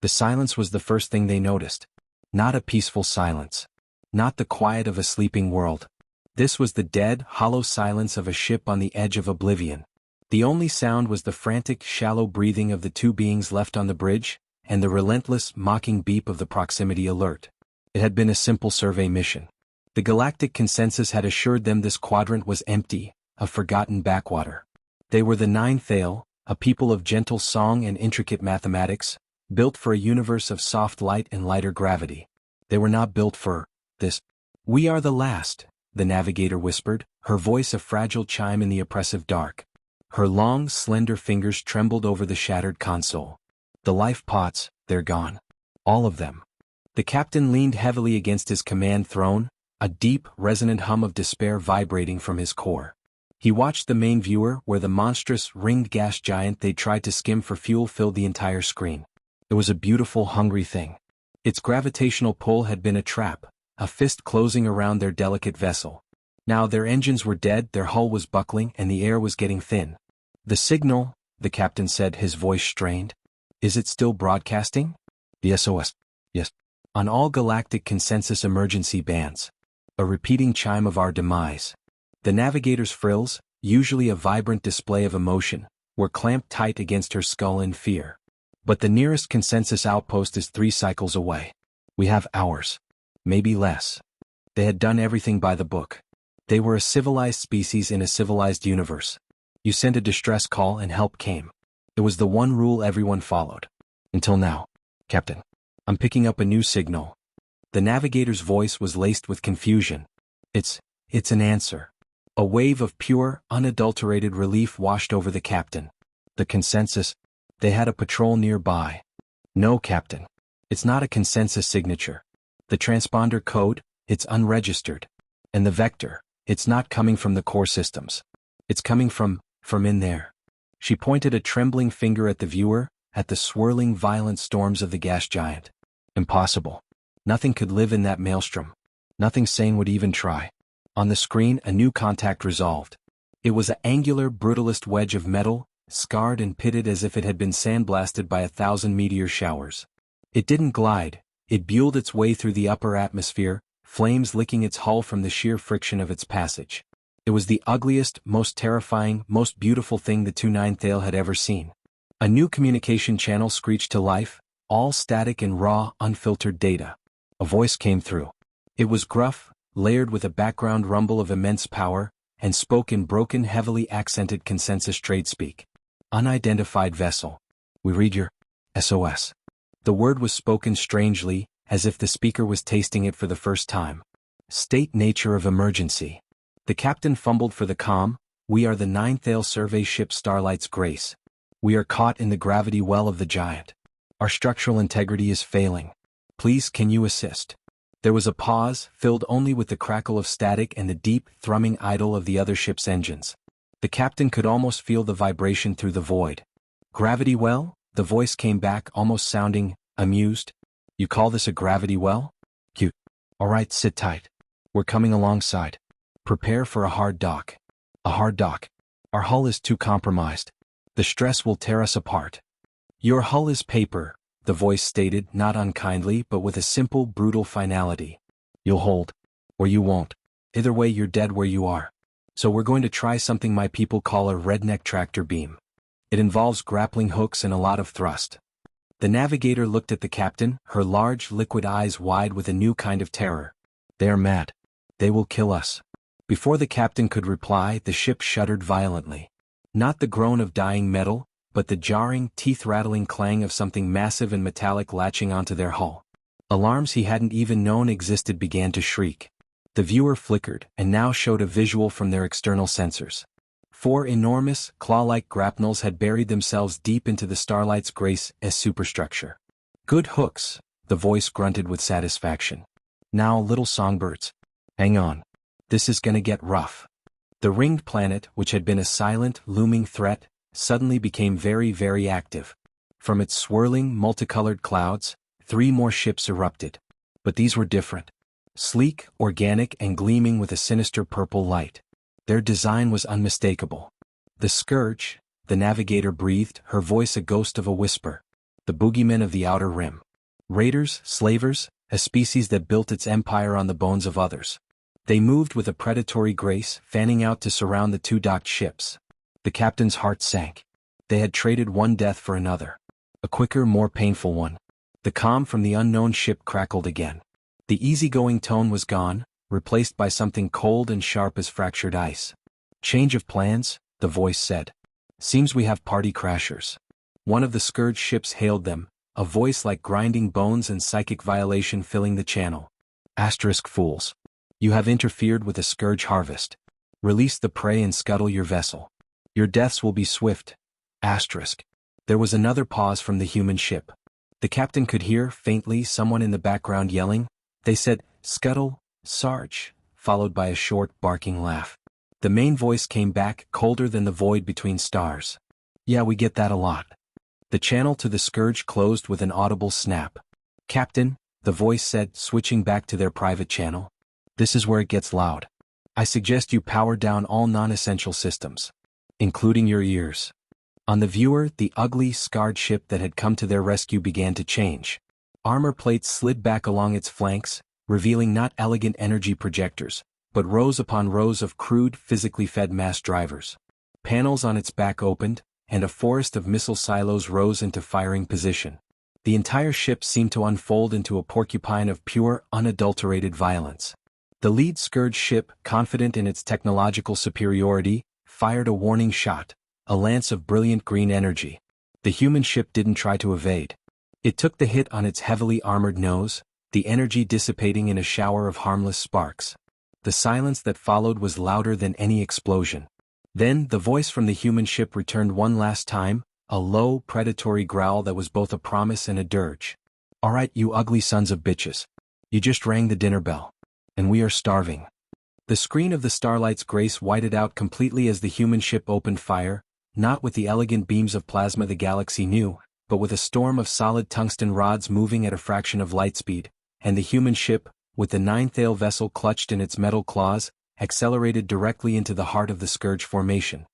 The silence was the first thing they noticed. Not a peaceful silence. Not the quiet of a sleeping world. This was the dead, hollow silence of a ship on the edge of oblivion. The only sound was the frantic, shallow breathing of the two beings left on the bridge, and the relentless, mocking beep of the proximity alert. It had been a simple survey mission. The galactic consensus had assured them this quadrant was empty, a forgotten backwater. They were the Nine Thale, a people of gentle song and intricate mathematics, built for a universe of soft light and lighter gravity. They were not built for this. "We are the last," the navigator whispered, her voice a fragile chime in the oppressive dark. Her long, slender fingers trembled over the shattered console. "The life pods, they're gone. All of them." The captain leaned heavily against his command throne, a deep, resonant hum of despair vibrating from his core. He watched the main viewer where the monstrous, ringed gas giant they tried to skim for fuel filled the entire screen. It was a beautiful, hungry thing. Its gravitational pull had been a trap, a fist closing around their delicate vessel. Now their engines were dead, their hull was buckling, and the air was getting thin. "The signal," the captain said, his voice strained. "Is it still broadcasting?" "The SOS. Yes." On all galactic consensus emergency bands. A repeating chime of our demise. The navigator's frills, usually a vibrant display of emotion, were clamped tight against her skull in fear. "But the nearest consensus outpost is 3 cycles away. We have hours. Maybe less." They had done everything by the book. They were a civilized species in a civilized universe. You sent a distress call and help came. It was the one rule everyone followed. "Until now, Captain. I'm picking up a new signal." The navigator's voice was laced with confusion. It's an answer." A wave of pure, unadulterated relief washed over the captain. "The consensus? They had a patrol nearby." "No, Captain. It's not a consensus signature. The transponder code, it's unregistered. And the vector, it's not coming from the core systems. It's coming from in there." She pointed a trembling finger at the viewer, at the swirling, violent storms of the gas giant. "Impossible. Nothing could live in that maelstrom. Nothing sane would even try." On the screen, a new contact resolved. It was an angular, brutalist wedge of metal, scarred and pitted as if it had been sandblasted by 1,000 meteor showers. It didn't glide, it buelled its way through the upper atmosphere, flames licking its hull from the sheer friction of its passage. It was the ugliest, most terrifying, most beautiful thing the 29 Thale had ever seen. A new communication channel screeched to life, all static and raw, unfiltered data. A voice came through. It was gruff, layered with a background rumble of immense power, and spoke in broken, heavily accented consensus tradespeak. "Unidentified vessel. We read your SOS." The word was spoken strangely, as if the speaker was tasting it for the first time. "State nature of emergency." The captain fumbled for the comm. "We are the 9 Thale survey ship Starlight's Grace. We are caught in the gravity well of the giant. Our structural integrity is failing. Please, can you assist?" There was a pause, filled only with the crackle of static and the deep, thrumming idle of the other ship's engines. The captain could almost feel the vibration through the void. "Gravity well?" The voice came back, almost sounding amused. "You call this a gravity well? Cute. All right, sit tight. We're coming alongside. Prepare for a hard dock." "A hard dock? Our hull is too compromised. The stress will tear us apart." "Your hull is paper," the voice stated, not unkindly but with a simple, brutal finality. "You'll hold. Or you won't. Either way you're dead where you are. So we're going to try something my people call a redneck tractor beam. It involves grappling hooks and a lot of thrust." The navigator looked at the captain, her large, liquid eyes wide with a new kind of terror. "They are mad. They will kill us." Before the captain could reply, the ship shuddered violently. Not the groan of dying metal, but the jarring, teeth-rattling clang of something massive and metallic latching onto their hull. Alarms he hadn't even known existed began to shriek. The viewer flickered, and now showed a visual from their external sensors. 4 enormous, claw-like grapnels had buried themselves deep into the Starlight's Grace's superstructure. "Good hooks," the voice grunted with satisfaction. "Now, little songbirds. Hang on. This is gonna get rough." The ringed planet, which had been a silent, looming threat, suddenly became very, very active. From its swirling, multicolored clouds, 3 more ships erupted. But these were different. Sleek, organic, and gleaming with a sinister purple light. Their design was unmistakable. "The Scourge," the navigator breathed, her voice a ghost of a whisper. the boogeymen of the Outer Rim. Raiders, slavers, a species that built its empire on the bones of others. They moved with a predatory grace, fanning out to surround the two docked ships. The captain's heart sank. They had traded one death for another. A quicker, more painful one. The comm from the unknown ship crackled again. The easygoing tone was gone, replaced by something cold and sharp as fractured ice. Change of plans, the voice said. Seems we have party crashers. One of the Scourge ships hailed them, a voice like grinding bones and psychic violation filling the channel. Asterisk fools. You have interfered with a Scourge harvest. Release the prey and scuttle your vessel. Your deaths will be swift. Asterisk. There was another pause from the human ship. The captain could hear, faintly, someone in the background yelling. They said, "Scuttle, Sarge," followed by a short, barking laugh. The main voice came back, colder than the void between stars. Yeah, we get that a lot. The channel to the Scourge closed with an audible snap. Captain, the voice said, switching back to their private channel. This is where it gets loud. I suggest you power down all non-essential systems, including your ears. On the viewer, the ugly, scarred ship that had come to their rescue began to change. Armor plates slid back along its flanks, revealing not elegant energy projectors, but rows upon rows of crude, physically fed mass drivers. Panels on its back opened, and a forest of missile silos rose into firing position. The entire ship seemed to unfold into a porcupine of pure, unadulterated violence. The lead Scourge ship, confident in its technological superiority, fired a warning shot, a lance of brilliant green energy. The human ship didn't try to evade. It took the hit on its heavily armored nose, the energy dissipating in a shower of harmless sparks. The silence that followed was louder than any explosion. Then, the voice from the human ship returned one last time, a low, predatory growl that was both a promise and a dirge. All right, you ugly sons of bitches. You just rang the dinner bell. And we are starving. The screen of the Starlight's grace whited out completely as the human ship opened fire, not with the elegant beams of plasma the galaxy knew, but with a storm of solid tungsten rods moving at a fraction of light speed, and the human ship, with the Ninth-Ale vessel clutched in its metal claws, accelerated directly into the heart of the Scourge formation.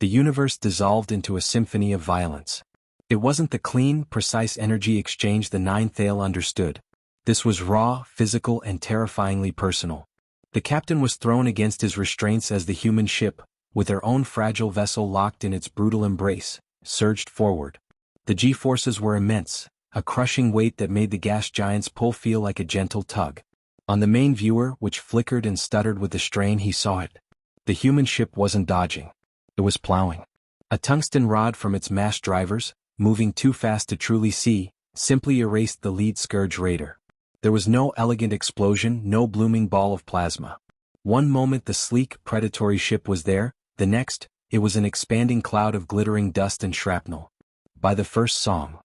The universe dissolved into a symphony of violence. It wasn't the clean, precise energy exchange the Ninth-Ale understood. This was raw, physical, and terrifyingly personal. The captain was thrown against his restraints as the human ship, with their own fragile vessel locked in its brutal embrace, surged forward. The G-forces were immense, a crushing weight that made the gas giant's pull feel like a gentle tug. On the main viewer, which flickered and stuttered with the strain, he saw it. The human ship wasn't dodging. It was plowing. A tungsten rod from its mass drivers, moving too fast to truly see, simply erased the lead Scourge raider. There was no elegant explosion, no blooming ball of plasma. One moment the sleek, predatory ship was there, the next, it was an expanding cloud of glittering dust and shrapnel. By the first song,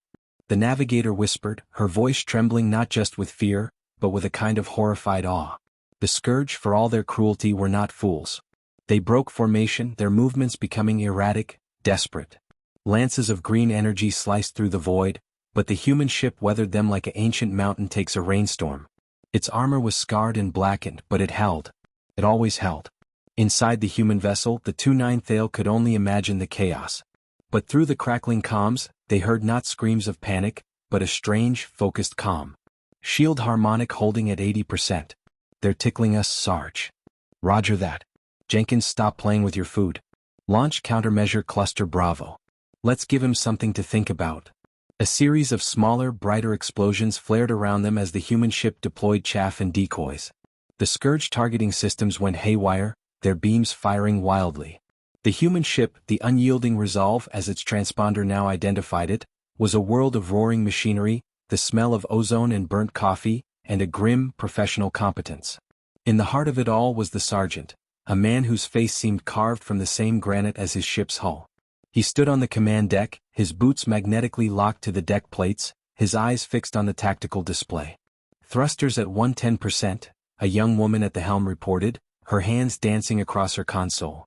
the navigator whispered, her voice trembling not just with fear, but with a kind of horrified awe. The Scourge, for all their cruelty, were not fools. They broke formation, their movements becoming erratic, desperate. Lances of green energy sliced through the void, but the human ship weathered them like an ancient mountain takes a rainstorm. Its armor was scarred and blackened, but it held. It always held. Inside the human vessel, the two Ninth-Ale could only imagine the chaos. But through the crackling comms, they heard not screams of panic, but a strange, focused calm. Shield harmonic holding at 80%. They're tickling us, Sarge. Roger that. Jenkins, stop playing with your food. Launch countermeasure cluster Bravo. Let's give him something to think about. A series of smaller, brighter explosions flared around them as the human ship deployed chaff and decoys. The Scourge targeting systems went haywire, their beams firing wildly. The human ship, the unyielding resolve as its transponder now identified it, was a world of roaring machinery, the smell of ozone and burnt coffee, and a grim, professional competence. In the heart of it all was the sergeant, a man whose face seemed carved from the same granite as his ship's hull. He stood on the command deck, his boots magnetically locked to the deck plates, his eyes fixed on the tactical display. Thrusters at 110%, a young woman at the helm reported, her hands dancing across her console.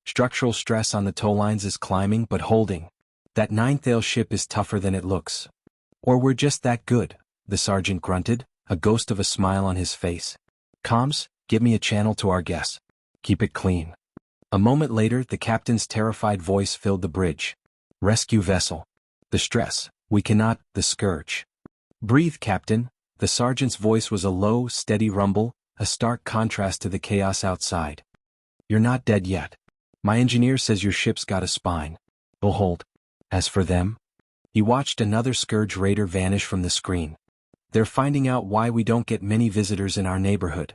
Structural stress on the tow lines is climbing but holding. That Ninth-Ale ship is tougher than it looks. Or we're just that good, the sergeant grunted, a ghost of a smile on his face. Comms, give me a channel to our guess. Keep it clean. A moment later, the captain's terrified voice filled the bridge. Rescue vessel. The stress, We cannot, the Scourge. Breathe, Captain. The sergeant's voice was a low, steady rumble, a stark contrast to the chaos outside. You're not dead yet. My engineer says your ship's got a spine. We'll hold. As for them? He watched another Scourge raider vanish from the screen. They're finding out why we don't get many visitors in our neighborhood.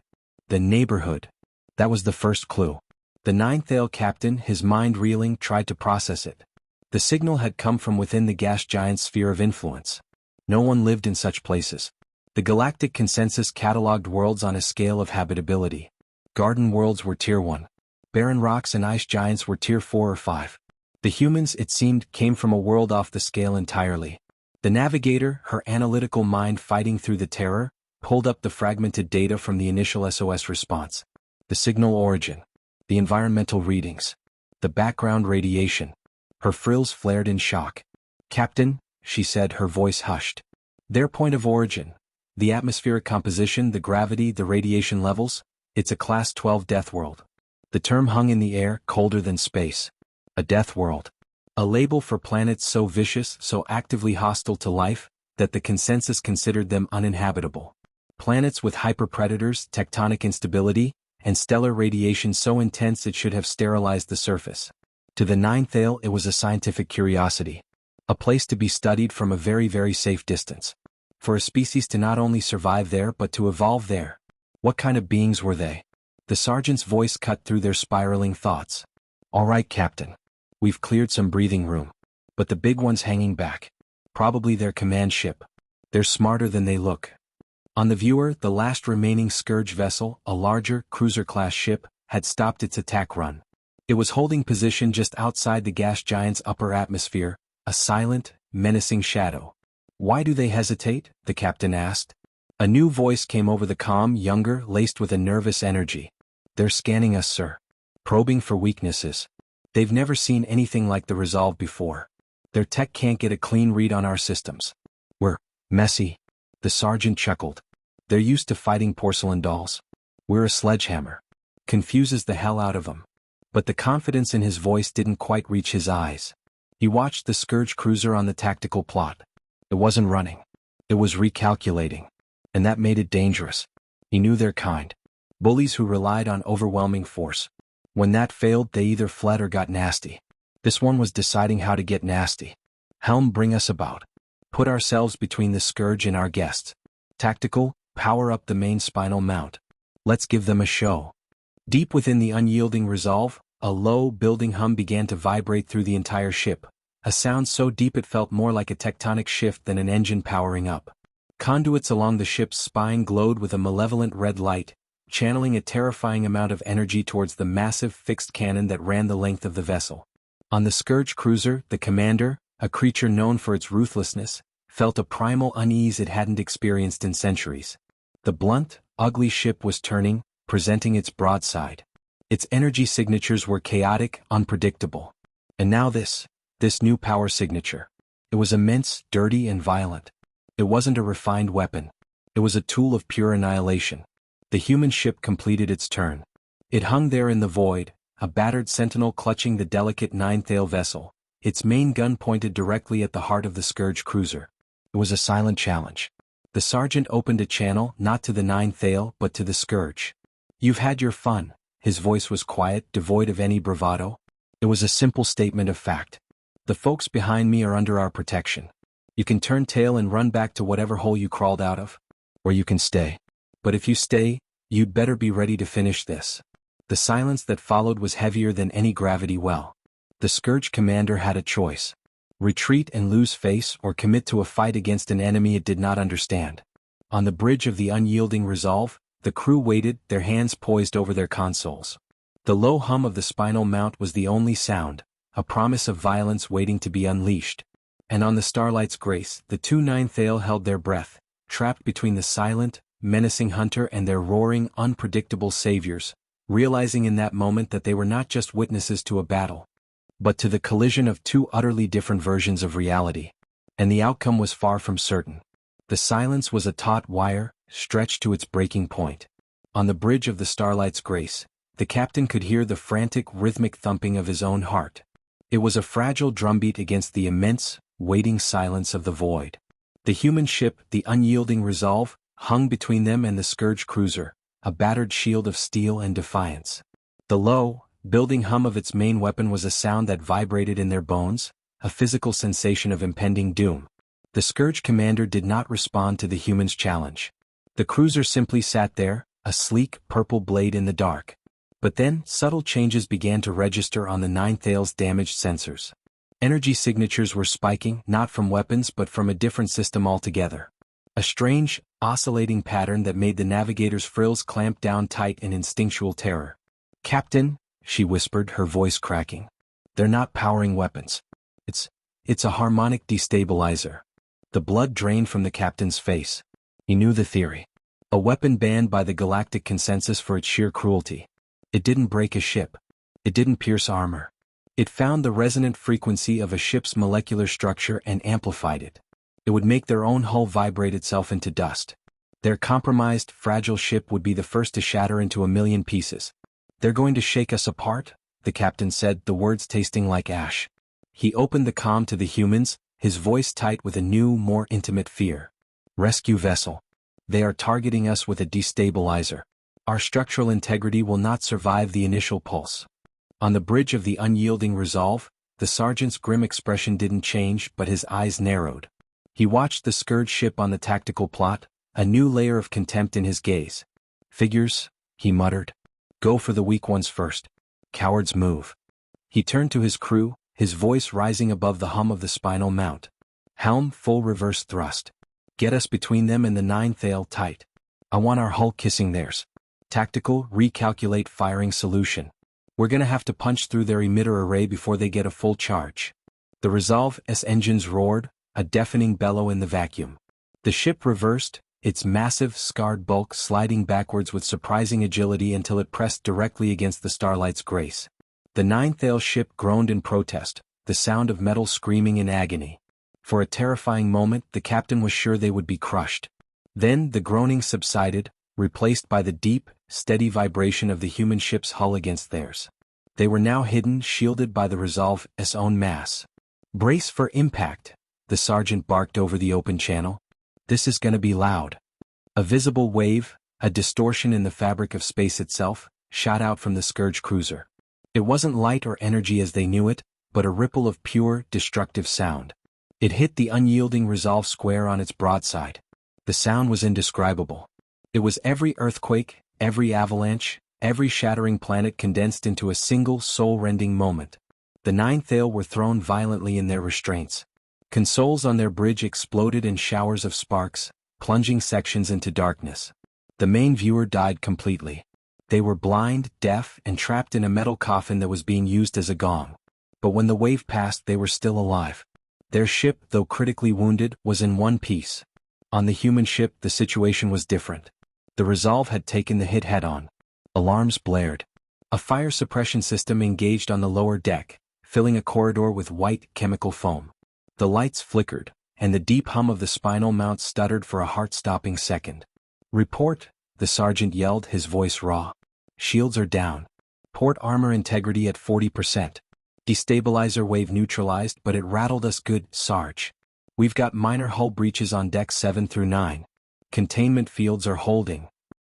The neighborhood. That was the first clue. The ninth Ale captain, his mind reeling, tried to process it. The signal had come from within the gas giant's sphere of influence. No one lived in such places. The galactic consensus cataloged worlds on a scale of habitability. Garden worlds were Tier 1. Barren rocks and ice giants were Tier 4 or 5. The humans, it seemed, came from a world off the scale entirely. The navigator, her analytical mind fighting through the terror, pulled up the fragmented data from the initial SOS response. The signal origin. The environmental readings. The background radiation. Her frills flared in shock. Captain, she said, her voice hushed. Their point of origin. The atmospheric composition, the gravity, the radiation levels. It's a Class 12 death world. The term hung in the air, colder than space. A death world. A label for planets so vicious, so actively hostile to life, that the consensus considered them uninhabitable. Planets with hyperpredators, tectonic instability, and stellar radiation so intense it should have sterilized the surface. To the ninth Ale, it was a scientific curiosity. A place to be studied from a very, very safe distance. For a species to not only survive there but to evolve there. What kind of beings were they? The sergeant's voice cut through their spiraling thoughts. All right, Captain. We've cleared some breathing room. But the big one's hanging back. Probably their command ship. They're smarter than they look. On the viewer, the last remaining Scourge vessel, a larger, cruiser-class ship, had stopped its attack run. It was holding position just outside the gas giant's upper atmosphere, a silent, menacing shadow. Why do they hesitate? The captain asked. A new voice came over the comm, younger, laced with a nervous energy. They're scanning us, sir. Probing for weaknesses. They've never seen anything like the Resolve before. Their tech can't get a clean read on our systems. We're messy. The sergeant chuckled. They're used to fighting porcelain dolls. We're a sledgehammer. Confuses the hell out of them. But the confidence in his voice didn't quite reach his eyes. He watched the Scourge cruiser on the tactical plot. It wasn't running. It was recalculating. And that made it dangerous. He knew their kind. Bullies who relied on overwhelming force. When that failed, they either fled or got nasty. This one was deciding how to get nasty. Helm, bring us about. Put ourselves between the Scourge and our guests. Tactical, power up the main spinal mount. Let's give them a show. Deep within the unyielding Resolve, a low, building hum began to vibrate through the entire ship. A sound so deep it felt more like a tectonic shift than an engine powering up. Conduits along the ship's spine glowed with a malevolent red light, channeling a terrifying amount of energy towards the massive fixed cannon that ran the length of the vessel. On the Scourge cruiser, the commander, a creature known for its ruthlessness, felt a primal unease it hadn't experienced in centuries. The blunt, ugly ship was turning, presenting its broadside. Its energy signatures were chaotic, unpredictable. And now this new power signature. It was immense, dirty, and violent. It wasn't a refined weapon. It was a tool of pure annihilation. The human ship completed its turn. It hung there in the void, a battered sentinel clutching the delicate ninth Ale vessel, its main gun pointed directly at the heart of the Scourge cruiser. It was a silent challenge. The sergeant opened a channel not to the ninth Ale but to the Scourge. You've had your fun. His voice was quiet, devoid of any bravado. It was a simple statement of fact. The folks behind me are under our protection. You can turn tail and run back to whatever hole you crawled out of. Or you can stay. But if you stay, you'd better be ready to finish this. The silence that followed was heavier than any gravity well. The Scourge commander had a choice. Retreat and lose face or commit to a fight against an enemy it did not understand. On the bridge of the unyielding Resolve, the crew waited, their hands poised over their consoles. The low hum of the spinal mount was the only sound, a promise of violence waiting to be unleashed. And on the Starlight's Grace, the two ninth Ale held their breath, trapped between the silent, menacing hunter and their roaring, unpredictable saviors, realizing in that moment that they were not just witnesses to a battle, but to the collision of two utterly different versions of reality. And the outcome was far from certain. The silence was a taut wire, stretched to its breaking point. On the bridge of the Starlight's Grace, the captain could hear the frantic, rhythmic thumping of his own heart. It was a fragile drumbeat against the immense, waiting silence of the void. The human ship, the unyielding Resolve, hung between them and the Scourge cruiser, a battered shield of steel and defiance. The low, building hum of its main weapon was a sound that vibrated in their bones, a physical sensation of impending doom. The Scourge commander did not respond to the human's challenge. The cruiser simply sat there, a sleek, purple blade in the dark. But then, subtle changes began to register on the Ninetale's damaged sensors. Energy signatures were spiking, not from weapons but from a different system altogether. A strange, oscillating pattern that made the navigator's frills clamp down tight in instinctual terror. "Captain," she whispered, her voice cracking. "They're not powering weapons. It's a harmonic destabilizer." The blood drained from the captain's face. He knew the theory. A weapon banned by the galactic consensus for its sheer cruelty. It didn't break a ship. It didn't pierce armor. It found the resonant frequency of a ship's molecular structure and amplified it. It would make their own hull vibrate itself into dust. Their compromised, fragile ship would be the first to shatter into a million pieces. "They're going to shake us apart," the captain said, the words tasting like ash. He opened the comm to the humans, his voice tight with a new, more intimate fear. "Rescue vessel. They are targeting us with a destabilizer. Our structural integrity will not survive the initial pulse." On the bridge of the unyielding Resolve, the sergeant's grim expression didn't change, but his eyes narrowed. He watched the Scourge ship on the tactical plot, a new layer of contempt in his gaze. "Figures," he muttered. "Go for the weak ones first. Cowards move." He turned to his crew, his voice rising above the hum of the spinal mount. "Helm full reverse thrust. Get us between them and the Ninetale tight. I want our hull kissing theirs. Tactical, recalculate firing solution. We're gonna have to punch through their emitter array before they get a full charge." The Resolve's engines roared, a deafening bellow in the vacuum. The ship reversed, its massive, scarred bulk sliding backwards with surprising agility until it pressed directly against the Starlight's grace. The Ninetale ship groaned in protest, the sound of metal screaming in agony. For a terrifying moment, the captain was sure they would be crushed. Then the groaning subsided, replaced by the deep, steady vibration of the human ship's hull against theirs. They were now hidden, shielded by the Resolve's own mass. "Brace for impact," the sergeant barked over the open channel. "This is gonna be loud." A visible wave, a distortion in the fabric of space itself, shot out from the Scourge cruiser. It wasn't light or energy as they knew it, but a ripple of pure, destructive sound. It hit the unyielding Resolve square on its broadside. The sound was indescribable. It was every earthquake, every avalanche, every shattering planet condensed into a single soul-rending moment. The Ninetale were thrown violently in their restraints. Consoles on their bridge exploded in showers of sparks, plunging sections into darkness. The main viewer died completely. They were blind, deaf, and trapped in a metal coffin that was being used as a gong. But when the wave passed, they were still alive. Their ship, though critically wounded, was in one piece. On the human ship, the situation was different. The Resolve had taken the hit head-on. Alarms blared. A fire suppression system engaged on the lower deck, filling a corridor with white, chemical foam. The lights flickered, and the deep hum of the spinal mount stuttered for a heart-stopping second. "Report," the sergeant yelled, his voice raw. "Shields are down. Port armor integrity at 40%. Destabilizer wave neutralized, but it rattled us good, Sarge. We've got minor hull breaches on decks 7 through 9. Containment fields are holding."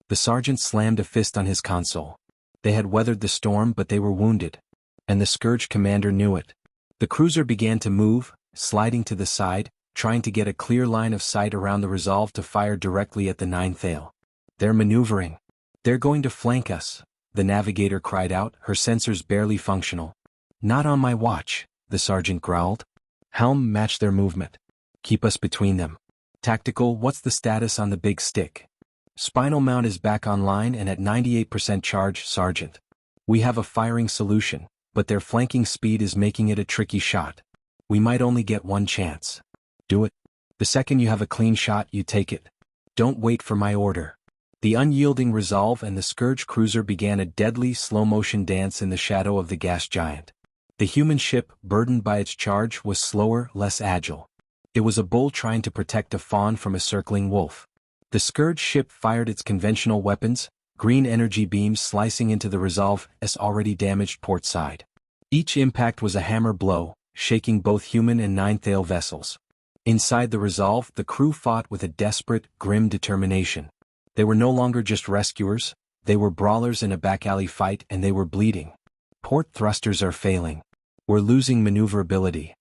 The sergeant slammed a fist on his console. They had weathered the storm, but they were wounded. And the Scourge commander knew it. The cruiser began to move, sliding to the side, trying to get a clear line of sight around the Resolve to fire directly at the Ninetale. "They're maneuvering. They're going to flank us," the navigator cried out, her sensors barely functional. "Not on my watch," the sergeant growled. "Helm, match their movement. Keep us between them. Tactical, what's the status on the big stick?" "Spinal mount is back online and at 98% charge, Sergeant. We have a firing solution, but their flanking speed is making it a tricky shot. We might only get one chance." "Do it. The second you have a clean shot, you take it. Don't wait for my order." The unyielding Resolve and the Scourge cruiser began a deadly slow-motion dance in the shadow of the gas giant. The human ship, burdened by its charge, was slower, less agile. It was a bull trying to protect a fawn from a circling wolf. The Scourge ship fired its conventional weapons, green energy beams slicing into the Resolve's already damaged port side. Each impact was a hammer blow, shaking both human and nine-tail vessels. Inside the Resolve, the crew fought with a desperate, grim determination. They were no longer just rescuers, they were brawlers in a back-alley fight, and they were bleeding. Port thrusters are failing. We're losing maneuverability.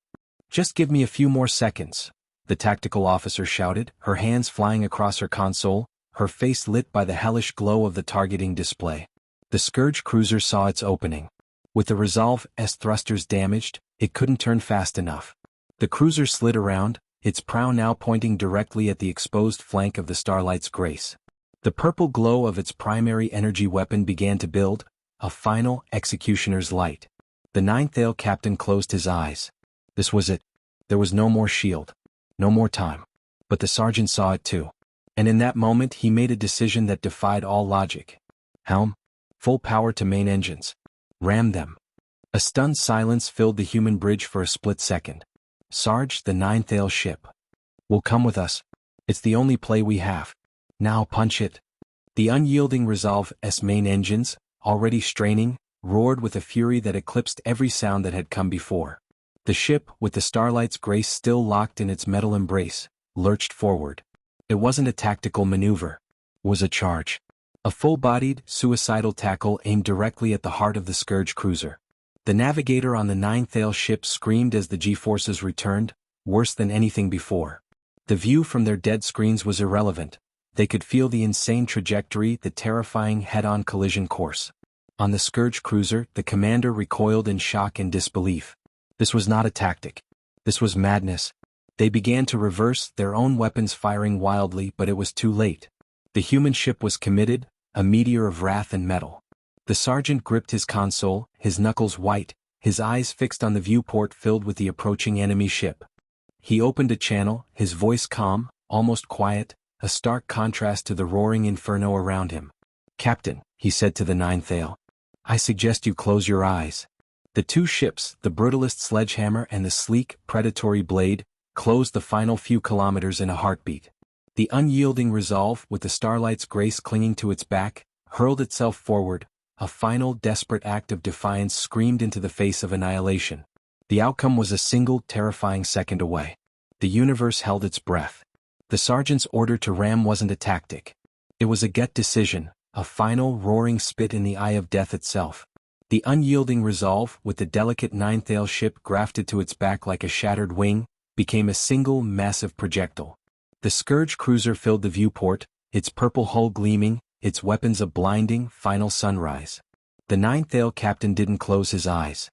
Just give me a few more seconds, the tactical officer shouted, her hands flying across her console, her face lit by the hellish glow of the targeting display. The Scourge cruiser saw its opening. With the Resolve's thrusters damaged, it couldn't turn fast enough. The cruiser slid around, its prow now pointing directly at the exposed flank of the Starlight's Grace. The purple glow of its primary energy weapon began to build, a final executioner's light. The nine-tail captain closed his eyes. This was it. There was no more shield. No more time. But the sergeant saw it too. And in that moment he made a decision that defied all logic. Helm. Full power to main engines. Ram them. A stunned silence filled the human bridge for a split second. Sarge, the nine-tail ship. Will come with us. It's the only play we have. Now punch it. The unyielding Resolve's main engines, already straining, roared with a fury that eclipsed every sound that had come before. The ship, with the Starlight's Grace still locked in its metal embrace, lurched forward. It wasn't a tactical maneuver. It was a charge. A full-bodied, suicidal tackle aimed directly at the heart of the Scourge cruiser. The navigator on the nine-tail ship screamed as the G-forces returned, worse than anything before. The view from their dead screens was irrelevant. They could feel the insane trajectory, the terrifying head-on collision course. On the Scourge cruiser, the commander recoiled in shock and disbelief. This was not a tactic. This was madness. They began to reverse, their own weapons firing wildly, but it was too late. The human ship was committed, a meteor of wrath and metal. The sergeant gripped his console, his knuckles white, his eyes fixed on the viewport filled with the approaching enemy ship. He opened a channel, his voice calm, almost quiet, a stark contrast to the roaring inferno around him. "Captain," he said to the nine-tail, "I suggest you close your eyes." The two ships, the brutalist sledgehammer and the sleek, predatory blade, closed the final few kilometers in a heartbeat. The unyielding Resolve, with the Starlight's Grace clinging to its back, hurled itself forward, a final desperate act of defiance screamed into the face of annihilation. The outcome was a single terrifying second away. The universe held its breath. The sergeant's order to ram wasn't a tactic. It was a gut decision, a final roaring spit in the eye of death itself. The unyielding Resolve, with the delicate nine-tail ship grafted to its back like a shattered wing, became a single massive projectile. The Scourge cruiser filled the viewport, its purple hull gleaming, its weapons a blinding, final sunrise. The nine-tail captain didn't close his eyes.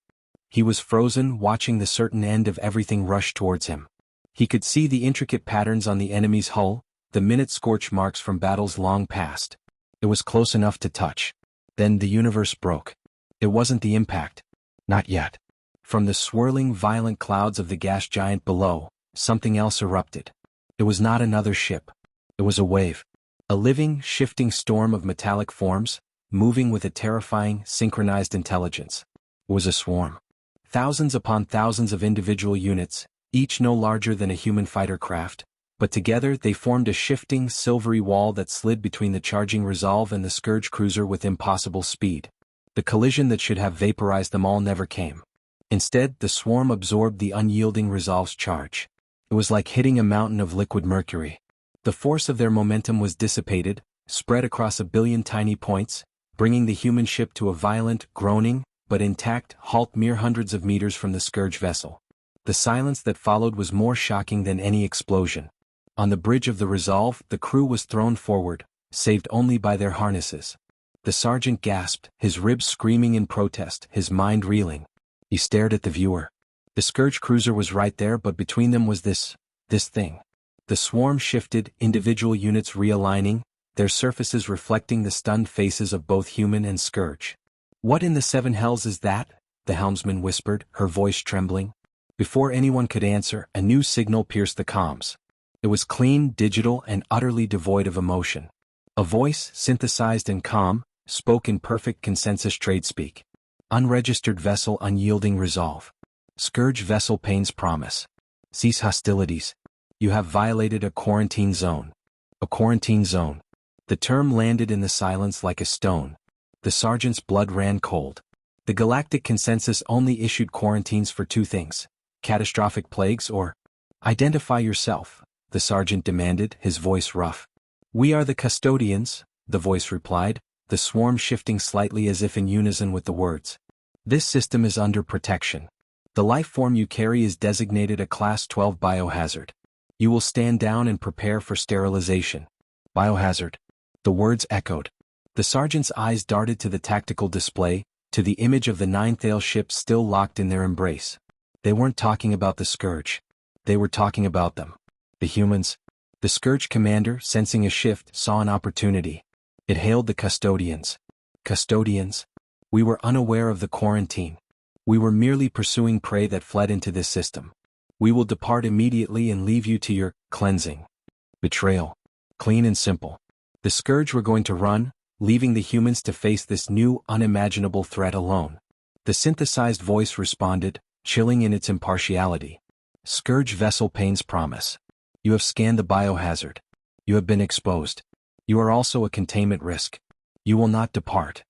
He was frozen, watching the certain end of everything rush towards him. He could see the intricate patterns on the enemy's hull, the minute scorch marks from battles long past. It was close enough to touch. Then the universe broke. It wasn't the impact. Not yet. From the swirling, violent clouds of the gas giant below, something else erupted. It was not another ship. It was a wave. A living, shifting storm of metallic forms, moving with a terrifying, synchronized intelligence. It was a swarm. Thousands upon thousands of individual units, each no larger than a human fighter craft, but together they formed a shifting, silvery wall that slid between the charging Resolve and the Scourge cruiser with impossible speed. The collision that should have vaporized them all never came. Instead, the swarm absorbed the unyielding Resolve's charge. It was like hitting a mountain of liquid mercury. The force of their momentum was dissipated, spread across a billion tiny points, bringing the human ship to a violent, groaning, but intact halt mere hundreds of meters from the Scourge vessel. The silence that followed was more shocking than any explosion. On the bridge of the Resolve, the crew was thrown forward, saved only by their harnesses. The sergeant gasped, his ribs screaming in protest, his mind reeling. He stared at the viewer. The Scourge cruiser was right there, but between them was this thing. The swarm shifted, individual units realigning, their surfaces reflecting the stunned faces of both human and Scourge. "What in the seven hells is that?" the helmsman whispered, her voice trembling. Before anyone could answer, a new signal pierced the comms. It was clean, digital, and utterly devoid of emotion. A voice, synthesized and calm, spoke in perfect consensus tradespeak. "Unregistered vessel unyielding Resolve. Scourge vessel Payne's promise. Cease hostilities. You have violated a quarantine zone." A quarantine zone. The term landed in the silence like a stone. The sergeant's blood ran cold. The galactic consensus only issued quarantines for two things: Catastrophic plagues or? Identify yourself, the sergeant demanded, his voice rough. We are the custodians, the voice replied, the swarm shifting slightly as if in unison with the words. This system is under protection. The life form you carry is designated a Class 12 biohazard. You will stand down and prepare for sterilization. Biohazard. The words echoed. The sergeant's eyes darted to the tactical display, to the image of the 9th Ale ship still locked in their embrace. They weren't talking about the Scourge. They were talking about them. The humans. The Scourge commander, sensing a shift, saw an opportunity. It hailed the custodians. Custodians? We were unaware of the quarantine. We were merely pursuing prey that fled into this system. We will depart immediately and leave you to your cleansing. Betrayal. Clean and simple. The Scourge were going to run, leaving the humans to face this new, unimaginable threat alone. The synthesized voice responded, chilling in its impartiality. Scourge vessel Payne's promise. You have scanned the biohazard. You have been exposed. You are also a containment risk. You will not depart.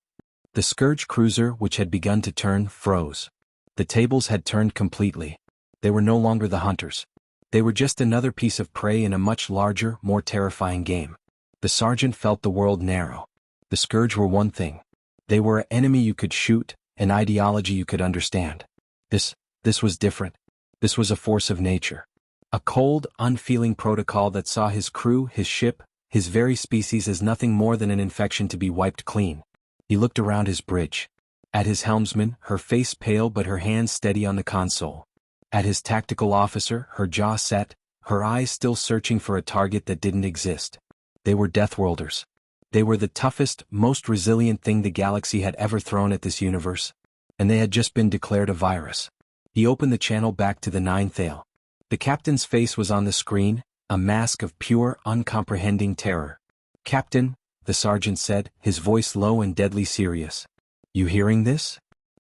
The Scourge cruiser, which had begun to turn, froze. The tables had turned completely. They were no longer the hunters. They were just another piece of prey in a much larger, more terrifying game. The sergeant felt the world narrow. The Scourge were one thing. They were an enemy you could shoot, an ideology you could understand. This was different. This was a force of nature. A cold, unfeeling protocol that saw his crew, his ship, his very species as nothing more than an infection to be wiped clean. He looked around his bridge. At his helmsman, her face pale but her hands steady on the console. At his tactical officer, her jaw set, her eyes still searching for a target that didn't exist. They were Deathworlders. They were the toughest, most resilient thing the galaxy had ever thrown at this universe. And they had just been declared a virus. He opened the channel back to the 9th Ale. The captain's face was on the screen, a mask of pure, uncomprehending terror. Captain, the sergeant said, his voice low and deadly serious. You hearing this?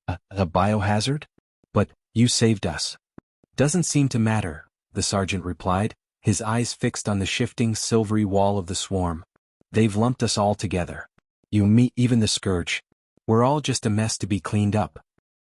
A biohazard? But, you saved us. Doesn't seem to matter, the sergeant replied, his eyes fixed on the shifting, silvery wall of the swarm. They've lumped us all together. You, me, even the Scourge. We're all just a mess to be cleaned up.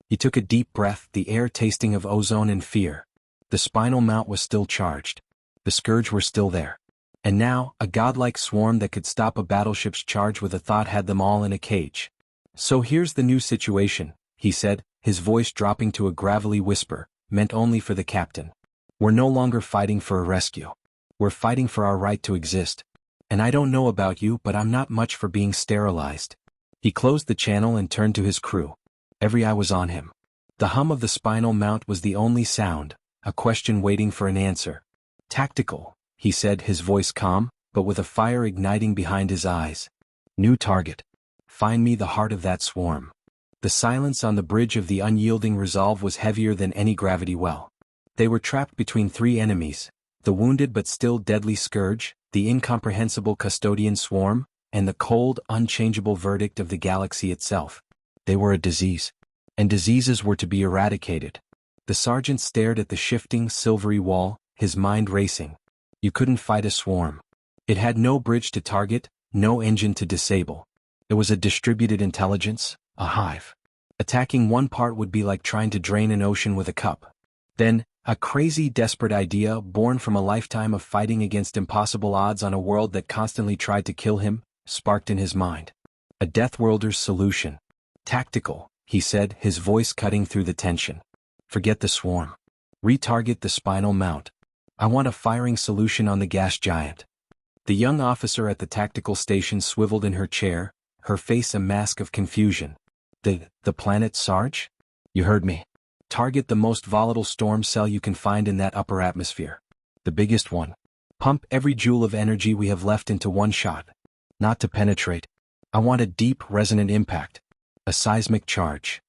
He took a deep breath, the air tasting of ozone and fear. The spinal mount was still charged. The Scourge were still there. And now, a godlike swarm that could stop a battleship's charge with a thought had them all in a cage. So here's the new situation, he said, his voice dropping to a gravelly whisper, meant only for the captain. We're no longer fighting for a rescue. We're fighting for our right to exist. And I don't know about you, but I'm not much for being sterilized. He closed the channel and turned to his crew. Every eye was on him. The hum of the spinal mount was the only sound, a question waiting for an answer. Tactical, he said, his voice calm, but with a fire igniting behind his eyes. New target. Find me the heart of that swarm. The silence on the bridge of the unyielding resolve was heavier than any gravity well. They were trapped between three enemies, the wounded but still deadly Scourge, the incomprehensible custodian swarm, and the cold, unchangeable verdict of the galaxy itself. They were a disease. And diseases were to be eradicated. The sergeant stared at the shifting, silvery wall, his mind racing. You couldn't fight a swarm. It had no bridge to target, no engine to disable. It was a distributed intelligence, a hive. Attacking one part would be like trying to drain an ocean with a cup. Then, a crazy, desperate idea, born from a lifetime of fighting against impossible odds on a world that constantly tried to kill him, sparked in his mind. A Deathworlder's solution. Tactical, he said, his voice cutting through the tension. Forget the swarm. Retarget the spinal mount. I want a firing solution on the gas giant. The young officer at the tactical station swiveled in her chair, her face a mask of confusion. The planet Sarge? You heard me. Target the most volatile storm cell you can find in that upper atmosphere. The biggest one. Pump every joule of energy we have left into one shot. Not to penetrate. I want a deep, resonant impact. A seismic charge.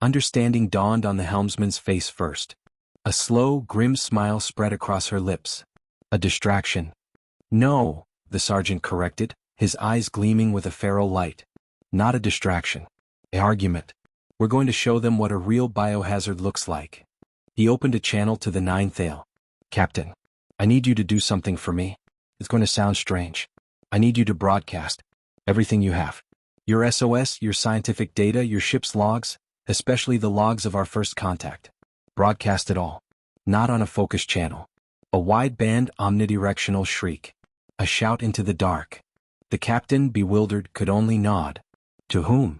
Understanding dawned on the helmsman's face first. A slow, grim smile spread across her lips. A distraction. No, the sergeant corrected, his eyes gleaming with a feral light. Not a distraction. An argument. We're going to show them what a real biohazard looks like. He opened a channel to the 9th Ale. Captain, I need you to do something for me. It's going to sound strange. I need you to broadcast everything you have. Your SOS, your scientific data, your ship's logs, especially the logs of our first contact. Broadcast it all. Not on a focus channel. A wide-band omnidirectional shriek. A shout into the dark. The captain, bewildered, could only nod. To whom?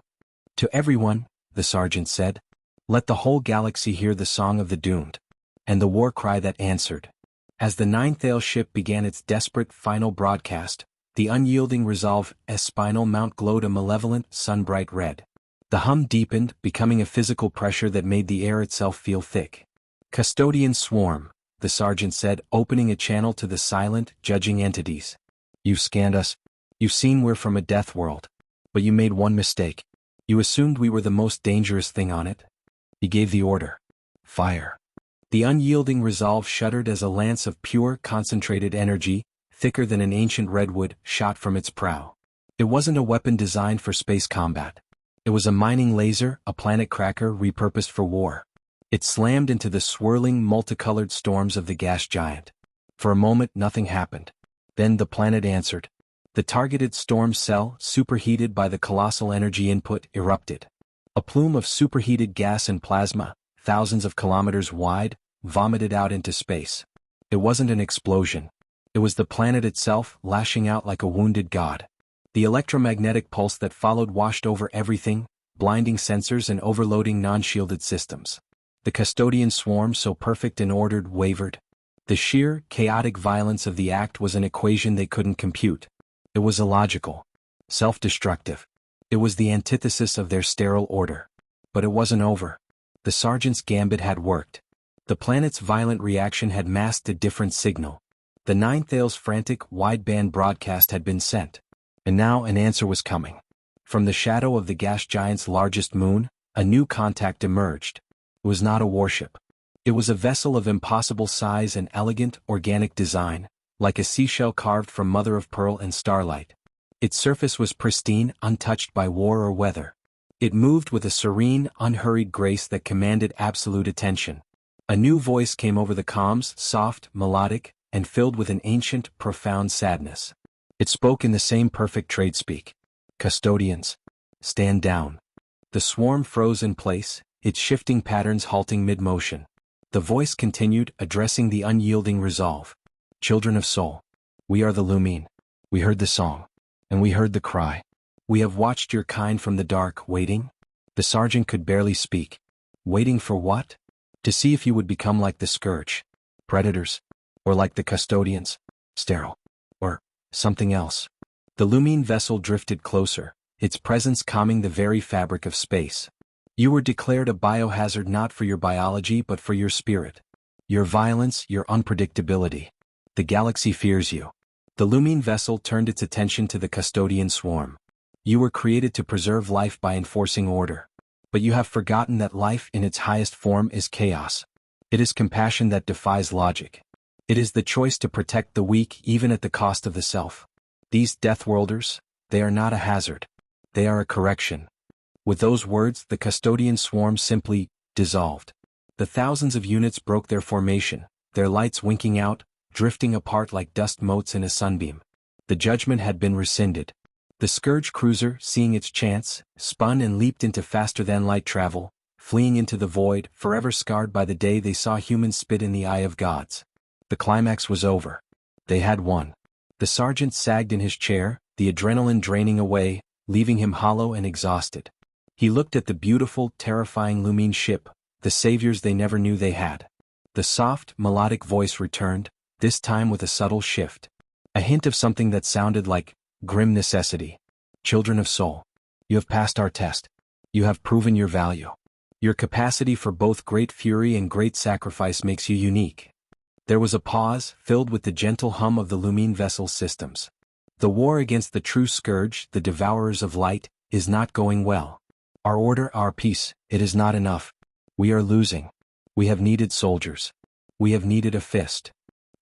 To everyone, the sergeant said. Let the whole galaxy hear the song of the doomed. And the war cry that answered. As the Ninth ship began its desperate final broadcast, the unyielding resolve's spinal mount glowed a malevolent, sun-bright red. The hum deepened, becoming a physical pressure that made the air itself feel thick. Custodian swarm, the sergeant said, opening a channel to the silent, judging entities. You've scanned us. You've seen we're from a death world. But you made one mistake. You assumed we were the most dangerous thing on it. He gave the order. Fire. The unyielding resolve shuddered as a lance of pure, concentrated energy, thicker than an ancient redwood, shot from its prow. It wasn't a weapon designed for space combat. It was a mining laser, a planet cracker repurposed for war. It slammed into the swirling, multicolored storms of the gas giant. For a moment nothing happened. Then the planet answered. The targeted storm cell, superheated by the colossal energy input, erupted. A plume of superheated gas and plasma, thousands of kilometers wide, vomited out into space. It wasn't an explosion. It was the planet itself, lashing out like a wounded god. The electromagnetic pulse that followed washed over everything, blinding sensors and overloading non-shielded systems. The custodian swarm, so perfect and ordered, wavered. The sheer, chaotic violence of the act was an equation they couldn't compute. It was illogical. Self-destructive. It was the antithesis of their sterile order. But it wasn't over. The sergeant's gambit had worked. The planet's violent reaction had masked a different signal. The Ninth frantic, wideband broadcast had been sent. And now an answer was coming. From the shadow of the gas giant's largest moon, a new contact emerged. It was not a warship. It was a vessel of impossible size and elegant, organic design, like a seashell carved from mother-of-pearl and starlight. Its surface was pristine, untouched by war or weather. It moved with a serene, unhurried grace that commanded absolute attention. A new voice came over the comms, soft, melodic, and filled with an ancient, profound sadness. It spoke in the same perfect trade speak. Custodians, stand down. The swarm froze in place, its shifting patterns halting mid-motion. The voice continued, addressing the unyielding resolve. Children of Sol, we are the Lumine. We heard the song. And we heard the cry. We have watched your kind from the dark, waiting. The sergeant could barely speak. Waiting for what? To see if you would become like the Scourge. Predators. Or like the custodians. Sterile. Or something else. The Lumine vessel drifted closer, its presence calming the very fabric of space. You were declared a biohazard not for your biology but for your spirit. Your violence, your unpredictability. The galaxy fears you. The Lumine vessel turned its attention to the custodian swarm. You were created to preserve life by enforcing order. But you have forgotten that life in its highest form is chaos. It is compassion that defies logic. It is the choice to protect the weak even at the cost of the self. These Deathworlders, they are not a hazard. They are a correction. With those words, the custodian swarm simply dissolved. The thousands of units broke their formation, their lights winking out, drifting apart like dust motes in a sunbeam. The judgment had been rescinded. The Scourge cruiser, seeing its chance, spun and leaped into faster-than-light travel, fleeing into the void, forever scarred by the day they saw humans spit in the eye of gods. The climax was over. They had won. The sergeant sagged in his chair, the adrenaline draining away, leaving him hollow and exhausted. He looked at the beautiful, terrifying Lumine ship, the saviors they never knew they had. The soft, melodic voice returned, this time with a subtle shift. A hint of something that sounded like grim necessity. Children of Sol, you have passed our test. You have proven your value. Your capacity for both great fury and great sacrifice makes you unique. There was a pause, filled with the gentle hum of the Lumine vessel's systems. The war against the true Scourge, the devourers of light, is not going well. Our order, our peace, it is not enough. We are losing. We have needed soldiers. We have needed a fist.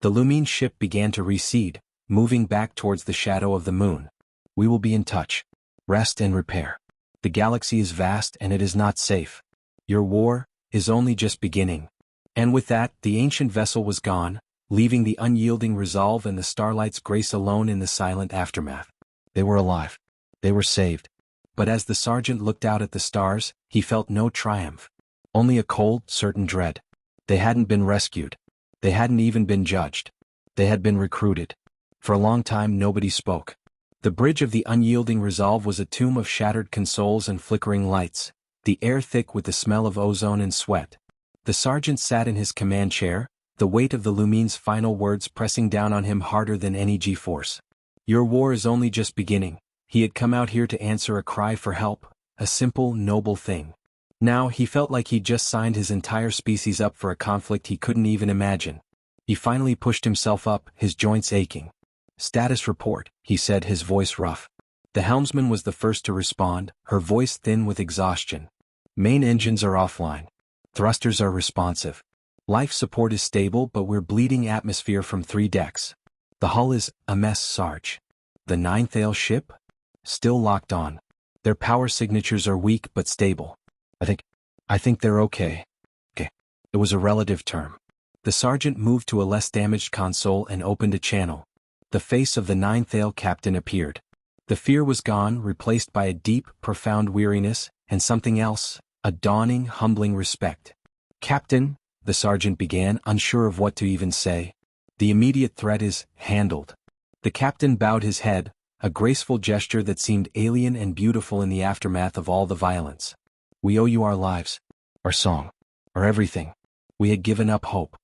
The Lumine ship began to recede, moving back towards the shadow of the moon. We will be in touch. Rest and repair. The galaxy is vast and it is not safe. Your war is only just beginning. And with that, the ancient vessel was gone, leaving the unyielding resolve and the starlight's grace alone in the silent aftermath. They were alive. They were saved. But as the sergeant looked out at the stars, he felt no triumph. Only a cold, certain dread. They hadn't been rescued. They hadn't even been judged. They had been recruited. For a long time nobody spoke. The bridge of the unyielding resolve was a tomb of shattered consoles and flickering lights, the air thick with the smell of ozone and sweat. The sergeant sat in his command chair, the weight of the Lumine's final words pressing down on him harder than any G-force. Your war is only just beginning. He had come out here to answer a cry for help, a simple, noble thing. Now he felt like he'd just signed his entire species up for a conflict he couldn't even imagine. He finally pushed himself up, his joints aching. Status report, he said, his voice rough. The helmsman was the first to respond, her voice thin with exhaustion. Main engines are offline. Thrusters are responsive. Life support is stable, but we're bleeding atmosphere from 3 decks. The hull is a mess, Sarge. The 9th Ale ship? Still locked on. Their power signatures are weak but stable. I think they're okay. Okay. It was a relative term. The sergeant moved to a less damaged console and opened a channel. The face of the 9th Ale captain appeared. The fear was gone, replaced by a deep, profound weariness, and something else, a dawning, humbling respect. Captain, the sergeant began, unsure of what to even say. The immediate threat is handled. The captain bowed his head, a graceful gesture that seemed alien and beautiful in the aftermath of all the violence. We owe you our lives, our song, our everything. We had given up hope.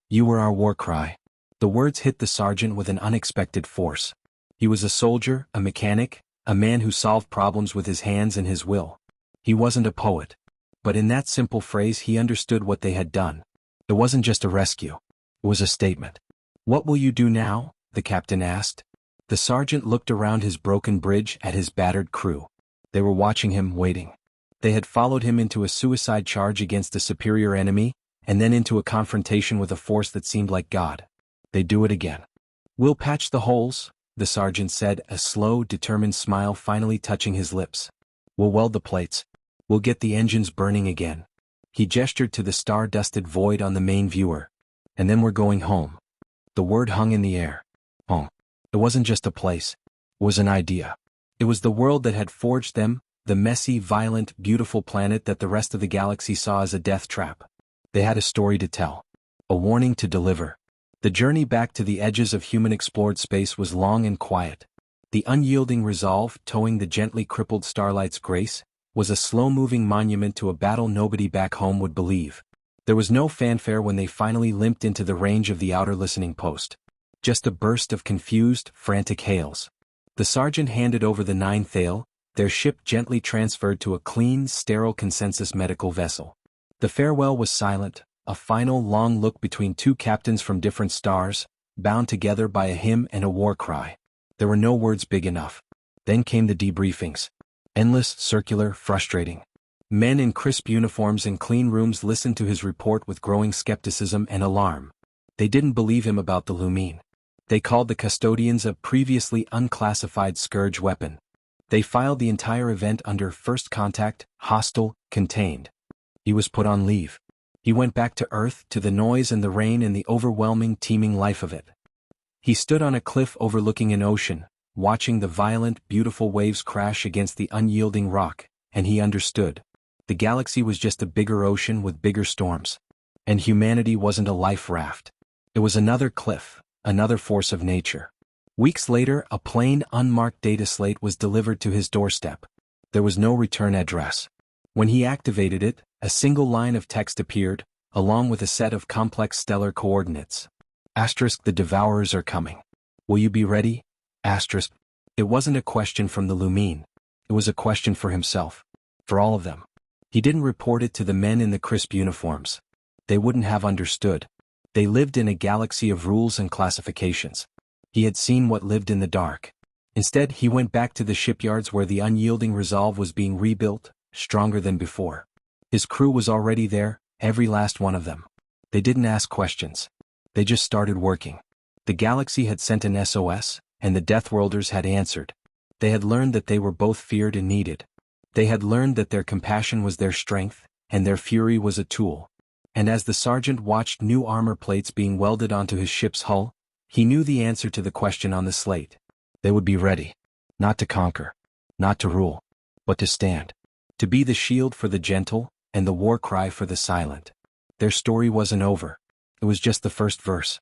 You were our war cry. The words hit the sergeant with an unexpected force. He was a soldier, a mechanic, a man who solved problems with his hands and his will. He wasn't a poet. But in that simple phrase he understood what they had done. It wasn't just a rescue. It was a statement. What will you do now? The captain asked. The sergeant looked around his broken bridge at his battered crew. They were watching him, waiting. They had followed him into a suicide charge against a superior enemy, and then into a confrontation with a force that seemed like God. They'd do it again. We'll patch the holes, the sergeant said, a slow, determined smile finally touching his lips. We'll weld the plates. We'll get the engines burning again. He gestured to the star-dusted void on the main viewer. And then we're going home. The word hung in the air. Home. It wasn't just a place. It was an idea. It was the world that had forged them, the messy, violent, beautiful planet that the rest of the galaxy saw as a death trap. They had a story to tell. A warning to deliver. The journey back to the edges of human-explored space was long and quiet. The unyielding resolve, towing the gently crippled Starlight's grace, was a slow-moving monument to a battle nobody back home would believe. There was no fanfare when they finally limped into the range of the outer listening post. Just a burst of confused, frantic hails. The sergeant handed over the 9th Ale, their ship gently transferred to a clean, sterile consensus medical vessel. The farewell was silent, a final long look between 2 captains from different stars, bound together by a hymn and a war cry. There were no words big enough. Then came the debriefings. Endless, circular, frustrating. Men in crisp uniforms and clean rooms listened to his report with growing skepticism and alarm. They didn't believe him about the Lumine. They called the custodians a previously unclassified scourge weapon. They filed the entire event under first contact, hostile, contained. He was put on leave. He went back to Earth, to the noise and the rain and the overwhelming, teeming life of it. He stood on a cliff overlooking an ocean, watching the violent, beautiful waves crash against the unyielding rock, and he understood. The galaxy was just a bigger ocean with bigger storms. And humanity wasn't a life raft. It was another cliff, another force of nature. Weeks later, a plain, unmarked data slate was delivered to his doorstep. There was no return address. When he activated it, a single line of text appeared, along with a set of complex stellar coordinates. Asterisk, the Devourers are coming. Will you be ready? Asterisk. It wasn't a question from the Lumine. It was a question for himself. For all of them. He didn't report it to the men in the crisp uniforms. They wouldn't have understood. They lived in a galaxy of rules and classifications. He had seen what lived in the dark. Instead, he went back to the shipyards where the unyielding resolve was being rebuilt, stronger than before. His crew was already there, every last one of them. They didn't ask questions. They just started working. The galaxy had sent an SOS, and the Deathworlders had answered. They had learned that they were both feared and needed. They had learned that their compassion was their strength, and their fury was a tool. And as the sergeant watched new armor plates being welded onto his ship's hull, he knew the answer to the question on the slate. They would be ready. Not to conquer. Not to rule. But to stand. To be the shield for the gentle, and the war cry for the silent. Their story wasn't over. It was just the first verse.